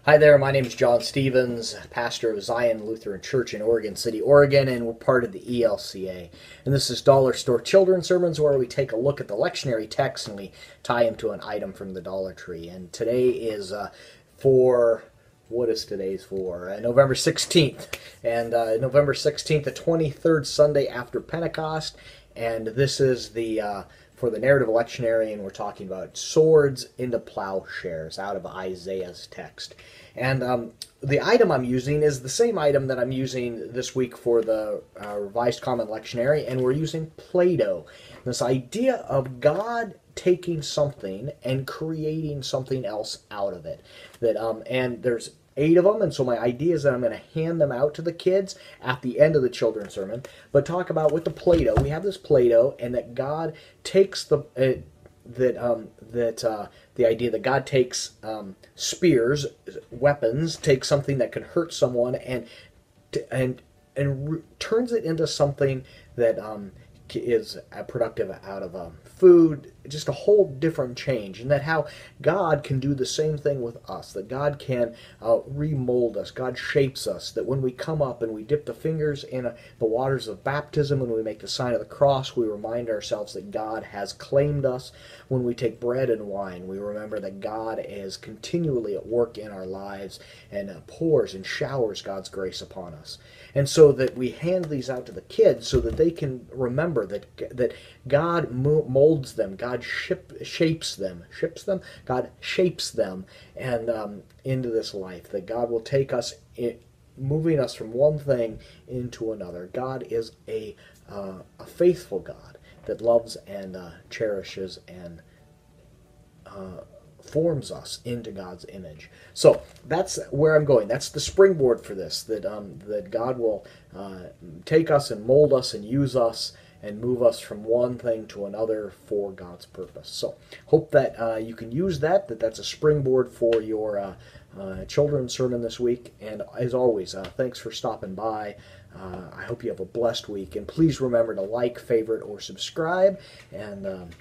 Hi there, my name is John Stevens, pastor of Zion Lutheran Church in Oregon City, Oregon, and we're part of the ELCA. And this is Dollar Store Children's Sermons, where we take a look at the lectionary text and we tie them to an item from the Dollar Tree. And today is what is today's for? November 16th. And November 16th, the 23rd Sunday after Pentecost. And this is for the narrative lectionary, and we're talking about swords into plowshares out of Isaiah's text. And the item I'm using is the same item that I'm using this week for the Revised Common Lectionary, and we're using Play-Doh. This idea of God taking something and creating something else out of it. And there's 8 of them, and so my idea is that I'm going to hand them out to the kids at the end of the children's sermon, but talk about with the Play-Doh. We have this Play-Doh, and that God takes the idea that God takes spears, weapons, takes something that can hurt someone, and turns it into something that is productive out of food, just a whole different change, and that how God can do the same thing with us, that God can remold us, God shapes us, that when we come up and we dip the fingers in the waters of baptism, when we make the sign of the cross, we remind ourselves that God has claimed us. When we take bread and wine, we remember that God is continually at work in our lives and pours and showers God's grace upon us. And so that we hand these out to the kids so that they can remember that God molds them, God shapes them, God shapes them, and into this life, that God will take us, moving us from one thing into another. God is a faithful God that loves and cherishes and forms us into God's image. So that's where I'm going. That's the springboard for this, that God will take us and mold us and use us and move us from one thing to another for God's purpose. So hope that you can use that's a springboard for your children's sermon this week. And as always, thanks for stopping by. I hope you have a blessed week. And please remember to like, favorite, or subscribe. And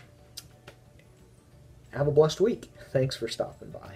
have a blessed week. Thanks for stopping by.